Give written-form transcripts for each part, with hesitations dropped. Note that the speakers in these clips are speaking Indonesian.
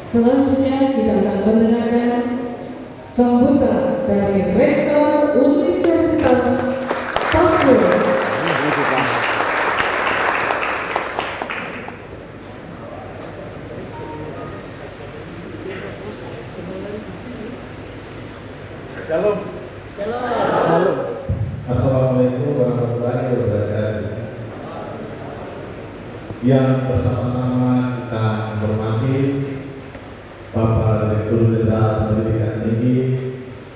Selanjutnya kita akan mendengarkan sambutan dari Rektor Universitas Papua. Shalom. Shalom. Assalamualaikum warahmatullahi wabarakatuh. Yang bersama-sama kita menghormati Bapak Direktur Jenderal Pendidikan Tinggi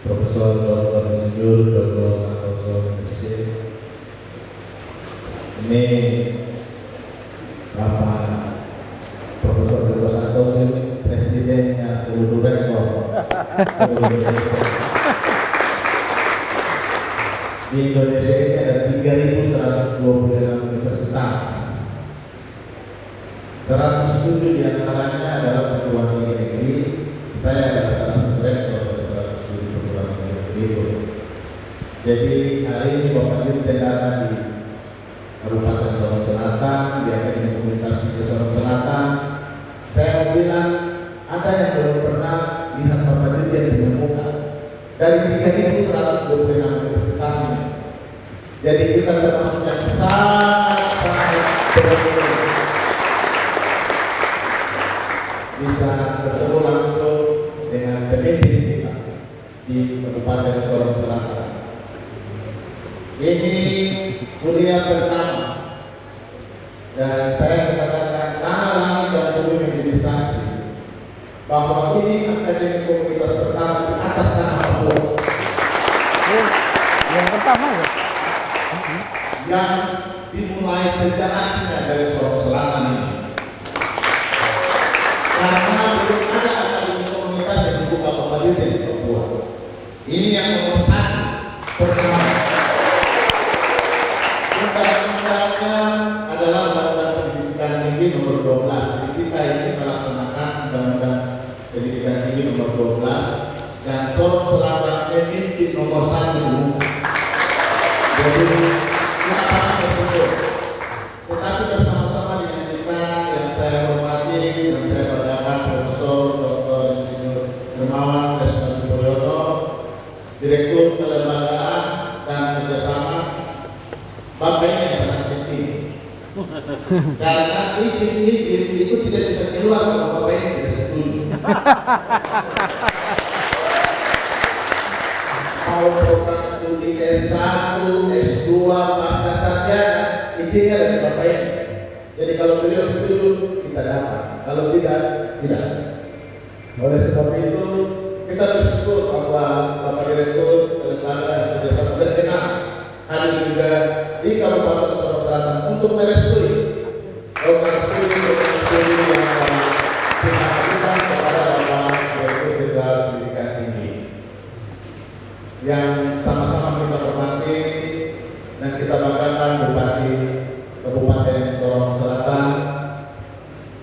Profesor Dr. Insinyur Dr. Santoso SC. Ini Bapak Profesor Dr. Santoso presidennya seluruh rektor seluruh Indonesia. Di Indonesia ini ada 3.126 universitas. 107 diantaranya adalah perguruan tinggi negeri. Saya adalah salah satu rektor dari 107 perguruan tinggi negeri itu. Jadi hari ini Bapak Dirjen ada di Kabupaten Sorong Selatan, di Akademi Komunikasi Sorong Selatan. Saya mau bilang ada yang belum pernah lihat Bapak Dirjen di muka dari 3.126 universitas ini. Jadi kita termasuk yang sangat beruntung bisa bertemu langsung dengan pemimpin kita di Kabupaten Sorong Selatan. Ini kuliah pertama dan saya katakan tanah langit dan bumi menjadi saksi bahwa ini akademi komunitas pertama di atas tanah Papua. Yang pertama ya? Yang dimulai sejarahnya dari Sorong Selatan ini. Karena belum ada akademi komunitas yang dibuka pemerintah di Papua. Ini yang nomor satu pertama. Undang-undangnya adalah Undang-Undang Pendidikan Tinggi nomor 12. Jadi kita ini melaksanakan Undang-Undang Pendidikan Tinggi nomor 12 dan Sorong Selatan pemimpin nomor 1. Jadi kita sangat bersyukur. Tetapi bersama-sama dengan kita yang saya hormati dan saya banggakan Profesor Dr. Insinyur Hermawan Desmond Boyono, Direktur Kelembagaan dan Kerjasama. Bapak ini yang sangat penting. Karena izin itu tidak bisa keluar kalau Bapak ini tidak setuju. Mau program studi S1, S2, pasca sarjana, intinya dari Bapak ini. Jadi kalau beliau setuju, kita dapat. Kalau tidak, tidak. Oleh sebab itu, kita bersyukur bahwa Bapak Direktur Kelembagaan dan Kerjasama terkenal hadir juga di Kabupaten Sorong Selatan untuk merestui program studi yang kita lakukan kepada Bapak Direktur Jenderal Pendidikan Tinggi. Yang sama-sama kita hormati dan kita banggakan Bupati Kabupaten Sorong Selatan.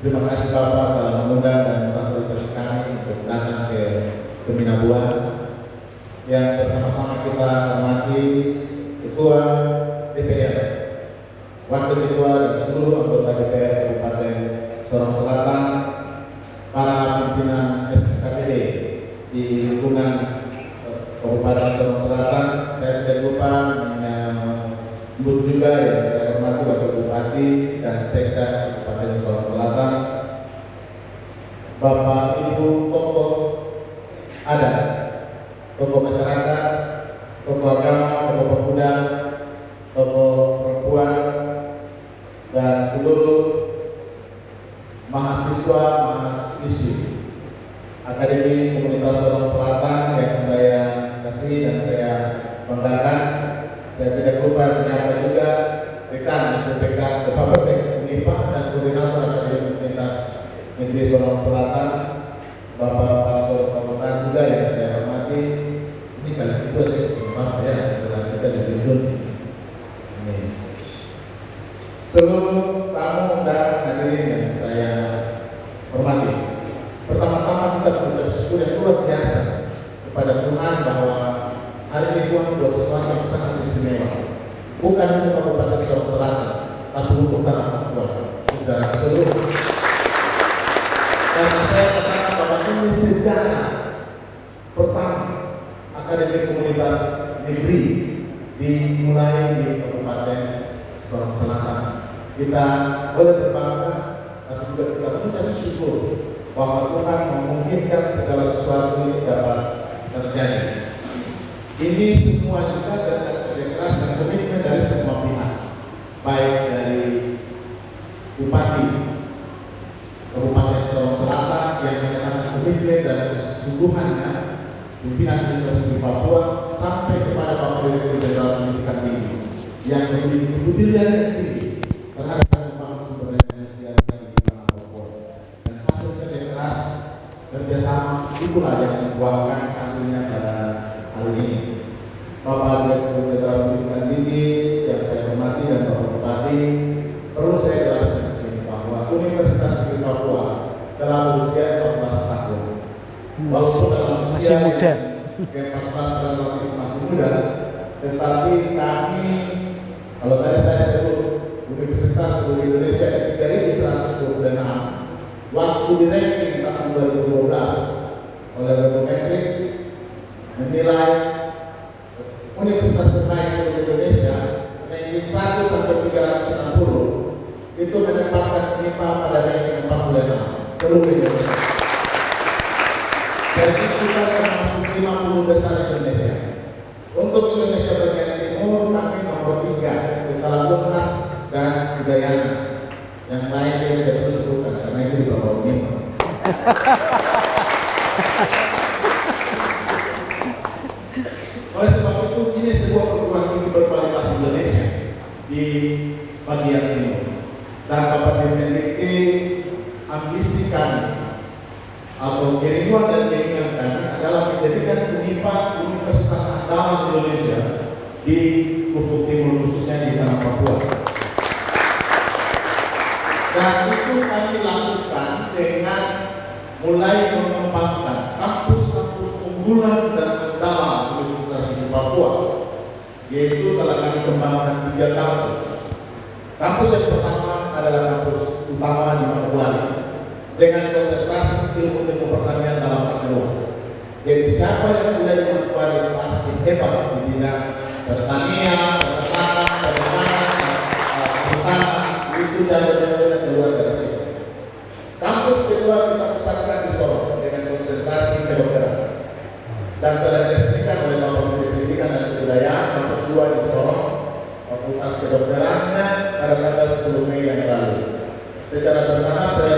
Terima kasih Bapak telah mengundang dan memfasilitasi kami untuk datang ke Minabua. Yang bersama-sama kita hormati Ketua DPR, Wakil Ketua dan seluruh anggota DPR Kabupaten Sorong Selatan, para pimpinan SKPD di lingkungan Kabupaten Sorong Selatan. Saya tidak lupa menyebut juga yang saya hormati Wakil Bupati dan Sekda Kabupaten Sorong Selatan, Bapak Ibu tokoh adat, tokoh masyarakat, tokoh agama, tokoh pemuda, tokoh perempuan, dan seluruh mahasiswa mahasiswi Akademi Komunitas Sorong Selatan yang saya kasih dan saya banggakan. Saya tidak lupa menyapa juga rekan BPK Unifah dan Koordinator Akademi Komunitas Negeri Sorong Selatan, Bapak Pastor Kabupaten juga yang saya hormati. Ini kali kedua saya maaf ya setelah kita diundang. Seluruh tamu dan hadirin yang saya hormati. Pertama-tama kita mengucap syukur yang luar biasa kepada Tuhan bahwa hari ini Tuhan buat sesuatu yang sangat istimewa. Bukan untuk Kabupaten Sorong Selatan, tapi untuk tanah Papua secara keseluruhan. Karena saya katakan sejarah pertama akademi komunitas negeri dimulai di Kabupaten Sorong Selatan. Kita boleh berbangga, tapi juga kita mengucap syukur bahwa Tuhan memungkinkan segala sesuatu ini dapat terjadi. Ini semua juga berkat kerja keras dan komitmen dari semua pihak, baik dari Bupati Kabupaten Sorong Selatan yang menyatakan komitmen dan kesungguhannya, pimpinan Universitas Papua, sampai kepada Bapak Direktur Jenderal Pendidikan Tinggi yang memiliki budaya yang tinggi terhadap pengembangan sumber daya manusia di tanah Papua. Dan hasil kerja keras kerjasama itulah yang membuahkan hasilnya pada hari ini. Bapak Direktur Jenderal Pendidikan Tinggi yang saya hormati dan Bapak Bupati, perlu saya jelaskan di sini bahwa Universitas Negeri Papua telah berusia 14 tahun. Walaupun dalam usia muda. yang 14 relatif masih muda, tetapi kami, kalau tadi saya sebut Universitas seluruh Indonesia 3.126, waktu di ranking tahun 2012 oleh Robometrics menilai Universitas terbaik seluruh Indonesia ranking 1 sampai 360 itu menempatkan MIPA pada ranking 46 seluruh Indonesia. Jadi kita termasuk 50 besar Indonesia. Untuk Indonesia bagian timur kami nomor 3 setelah UNAS dan Udayana. Yang lain saya tidak perlu sebutkan karena itu di bawah ini. Oleh sebab itu ini sebuah perguruan tinggi berkualitas Indonesia di bagian timur. Dan Bapak Dirjen ambisi kami atau kerinduan dan keinginan kami adalah menjadikan UNIPA Universitas Andalan Indonesia di ufuk timur, khususnya di tanah Papua. Dan itu kami lakukan dengan mulai mengembangkan kampus-kampus unggulan dan andalan Universitas di Papua, yaitu telah kami kembangkan 3 kampus. Kampus yang pertama adalah kampus utama di Manokwari, dengan konsentrasi ilmu pertanian dalam arti luas. Jadi siapa yang sudah dimasuki pasti hebat di bidang pertanian, peternakan, pertanian, itu jalur-jalur yang keluar dari situ. Kampus kedua kita pusatkan di Sorong dengan konsentrasi kedokteran dan telah diresmikan oleh Bapak Menteri Pendidikan dan Kebudayaan kampus 2 di Sorong, Fakultas Kedokterannya pada tanggal 10 Mei yang lalu. Secara bertahap saya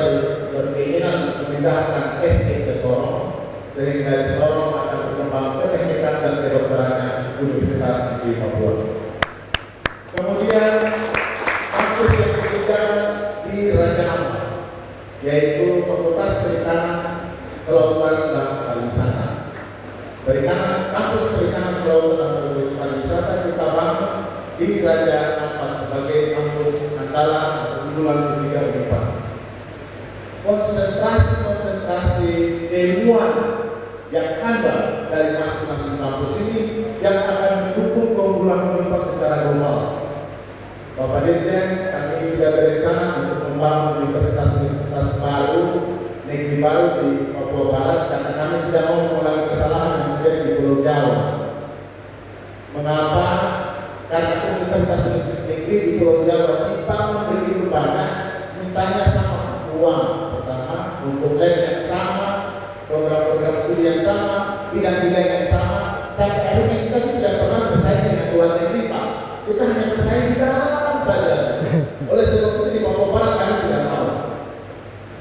berkeinginan memindahkan teknik ke Sorong, sehingga dari Sorong akan berkembang keteknikan dan kedokterannya Universitas di Papua. Kemudian kampus yang ketiga di Raja Ampat, yaitu Fakultas Perikanan, Kelautan dan Pariwisata. Kampus Perikanan, Kelautan dan Pariwisata kita bangun di Raja Ampat sebagai kampus andalan atau unggulan ketiga UNIPA. Konsentrasi ilmuwan yang ada dari masing-masing kampus ini yang akan mendukung keunggulan UNIPA secara global. Bapak Dirjen, kami juga berencana untuk membangun universitas baru, negeri baru di Papua Barat, karena kami tidak mau mengulangi kesalahan yang terjadi di Pulau Jawa. Mengapa? Karena universitas negeri di Pulau Jawa kita begitu banyak, mintanya sama uang pertama untuk lab yang sama, program-program studi yang sama, bidang-bidang yang sama. Sampai akhirnya kita tidak pernah bersaing dengan luar negeri, Pak. Kita hanya bersaing di dalam saja. Oleh sebab itu di Papua Barat kami tidak mau.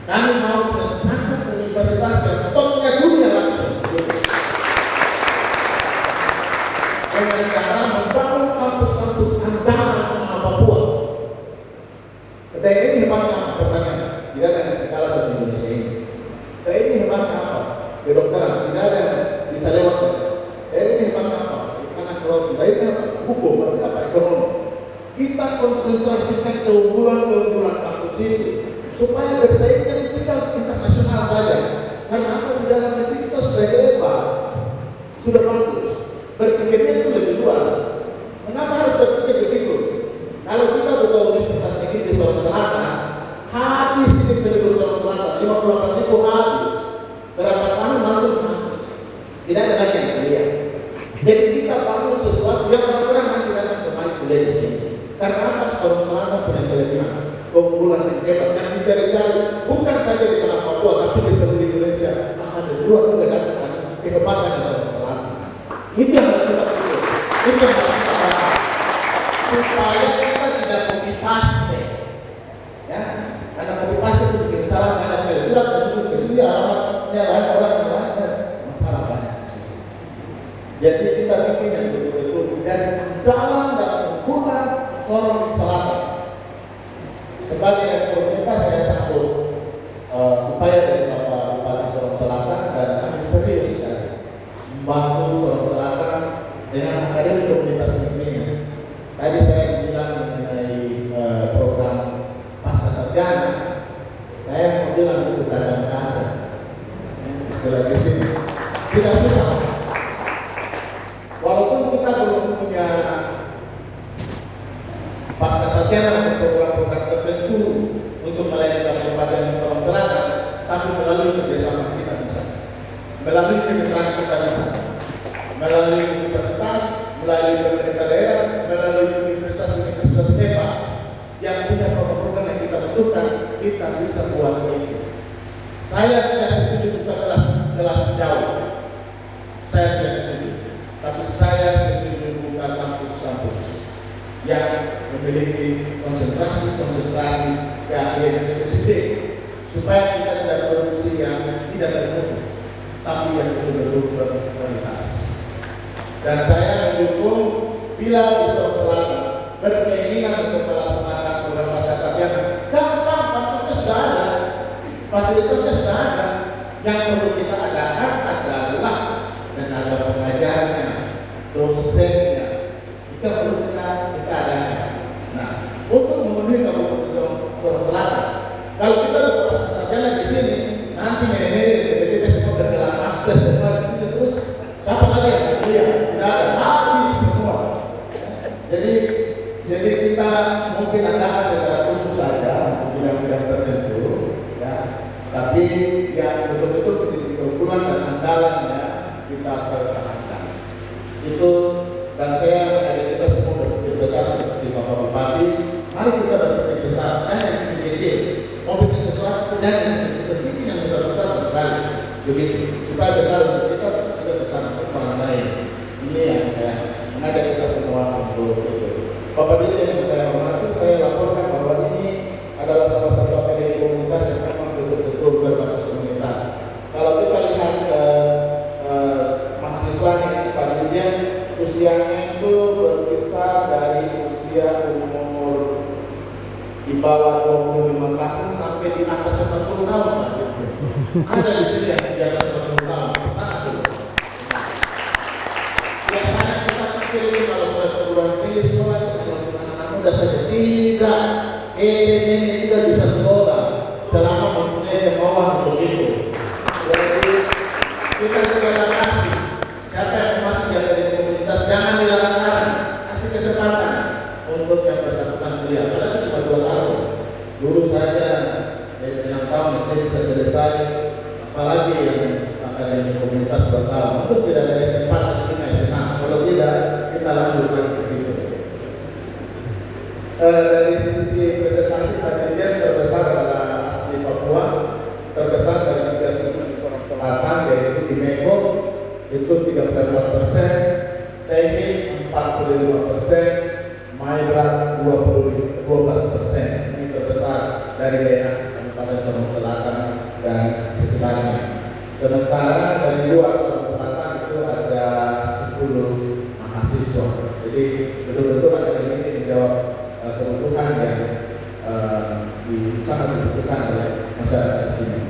Kami mau bersama universitas yang topnya dunia langsung. Dengan cara membangun kampus-kampus andalan di Papua. Ini hebatnya pertanyaan, tidak ada yang skala seperti Indonesia ini. Ini hebatnya apa? Kedokteran, tidak ada yang bisa lewat. Ini hebatnya apa? Karena kalau kita ini hukum, apa ekonomi. Kita konsentrasikan keunggulan kampus itu supaya bersaingnya di tingkat internasional saja. Karena apa di dalam negeri kita sudah hebat, sudah bagus. Berpikirnya itu lebih luas. Mengapa harus berpikir begitu? Kalau kita buka universitas ini di Sorong Selatan, habis ini penduduk Sorong Selatan 58.000 habis. Berapa tahun masuk surat menuju ke sini alamatnya lain, orang yang lain, masalah banyak. Jadi kita bikin yang betul-betul dan dalam penggunaan Sorong Selatan. Sebagai komunitas saya sambut upaya dari Bapak Bupati Sorong Selatan dan kami serius ya, membantu Sorong Selatan dengan menghadirkan komunitas ini. Tadi saya bilang mengenai program pasca sarjana, saya mau bilang itu kadang aja. Istilah di sini tidak susah. Walaupun kita belum punya pasca sarjana program-program tertentu untuk melayani Kabupaten Sorong Selatan, tapi melalui kerjasama kita bisa, melalui kemitraan kita bisa, melalui universitas, melalui pemerintah daerah, melalui universitas hebat yang punya program-program yang kita butuhkan, kita bisa buat itu. Saya tidak setuju untuk kelas jauh, saya tidak setuju, tapi saya setuju buka kampus-kampus yang memiliki konsentrasi keahlian spesifik, supaya kita tidak produksi yang tidak termutu, tapi yang betul-betul berkualitas. Dan saya mendukung bila di Sorong Selatan berkeinginan untuk melaksanakan program pasca sarjana, gampang, kampusnya sudah ada, fasilitasnya sudah ada. Yang perlu kita adakan adalah tenaga pengajarnya, dosennya, itu perlu kita adakan. Nah, untuk memenuhi Kabupaten Sorong Selatan, kalau kita buat pasca sarjana di sini, nanti BPD semua bergerak master semua di sini terus, siapa lagi yang kuliah? Tidak ada, habis semua. Jadi kita mungkin adakan secara khusus saja bidang-bidang tertentu, ya. Tapi yang betul-betul menjadi keunggulan dan andalannya kita pertahankan. Itu dan saya mengajak kita semua berpikir besar seperti Bapak Bupati. Mari kita berpikir besar, yang kecil-kecil, mau bikin sesuatu dan berpikir yang besar-besar sekali, begitu. Supaya besar untuk kita, ada besar untuk orang lain. Ini yang saya mengajak kita semua untuk itu. Bapak Dirjen yang saya hormati, saya laporkan bahwa ini adalah salah satu akademi komunitas yang memang betul-betul berbasis komunitas. Kalau kita lihat mahasiswanya, Pak Dirjen, usianya itu berkisar dari usia umur di bawah 25 tahun sampai di atas 40 tahun. Ada di sini yang di atas 40 tahun. Biasanya kita pikir kalau sudah perguruan tinggi sekolah anak-anak muda saja tidak. Ini tidak bisa sekolah selama mempunyai kemauan untuk itu. Jadi kita juga kasih siapa yang masuk di akademi komunitas jangan dilarang, kasih kesempatan untuk yang bersangkutan kuliah. Padahal cuma 2 tahun. Dulu saja 6 tahun SD bisa selesai, apalagi yang akademi komunitas 2 tahun. Itu tidak ada SMA, SMA. Kalau tidak, kita lanjutkan ke situ. Dari sisi presentasi Pak Dirjen terbesar adalah asli Papua, terbesar dari 3 suku di Sorong Selatan, yaitu di Meko itu 34%, Teknik 45%, Maibrat 12%. Ini terbesar dari daerah Kabupaten Sorong Selatan dan sekitarnya. Sementara dari luar Sorong Selatan itu ada 10 mahasiswa. Jadi betul-betul akademi ini menjawab kebutuhan yang sangat dibutuhkan oleh masyarakat di sini.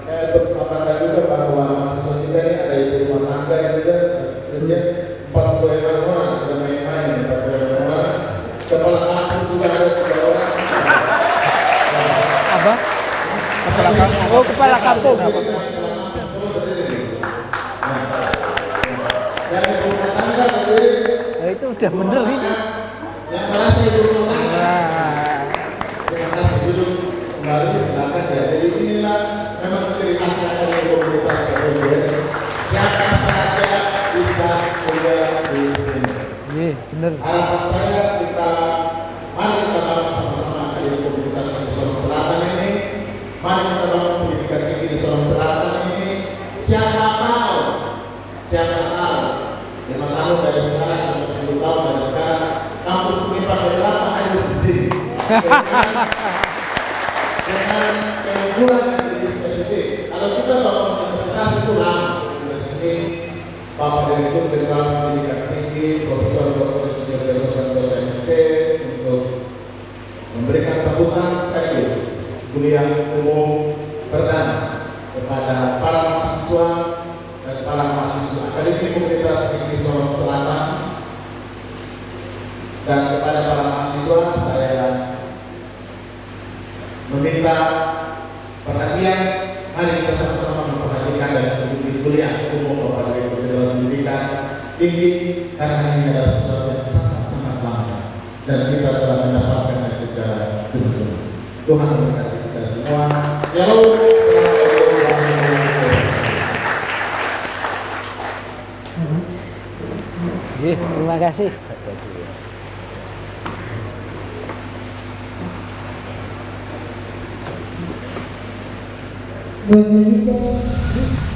Saya berpikir juga bahwa mahasiswa kita ini ada ibu rumah tangga juga, jadi 40 orang, ada main-main 40 orang. Kepala kampung juga ada 3 orang. Apa? Kepala kampung. Oh, kepala kampung. Dan ibu rumah tangga itu udah bener ini. yang merasa ibu rumah tangga. Terima kasih dulu kembali silakan ya. Jadi inilah memang ciri khasnya dari komunitas kemudian siapa saja bisa kuliah di sini. Iya, bener. Harapan saya mari kita bangun sama-sama dari komunitas di Sorong Selatan ini. Mari kita bangun pendidikan tinggi di Sorong Selatan ini. Siapa tahu 5 tahun dari sekarang atau 10 tahun dari sekarang kampus Unipar dari lama ada di sini. Dengan kurang lebih spesifik. Kalau kita bawa universitas itu lama. Universitas Bapak Direktur Jenderal Pendidikan Tinggi, Profesor Dr. Susilo Santosa MC untuk memberikan sambutan sekaligus kuliah umum perdana kepada para mahasiswa dan para mahasiswa akademik Universitas Negeri Sorong Selatan. Dan kepada para mahasiswa saya meminta perhatian, mari bersama-sama memperhatikan dan mengikuti kuliah umum Bapak Direktur Jenderal Pendidikan Tinggi, karena ini adalah sesuatu yang sangat-sangat langka dan kita telah mendapatkan secara sempurna. Tuhan memberkati kita semua. Shalom. Assalamualaikum warahmatullahi wabarakatuh. Terima kasih. Buat menikah.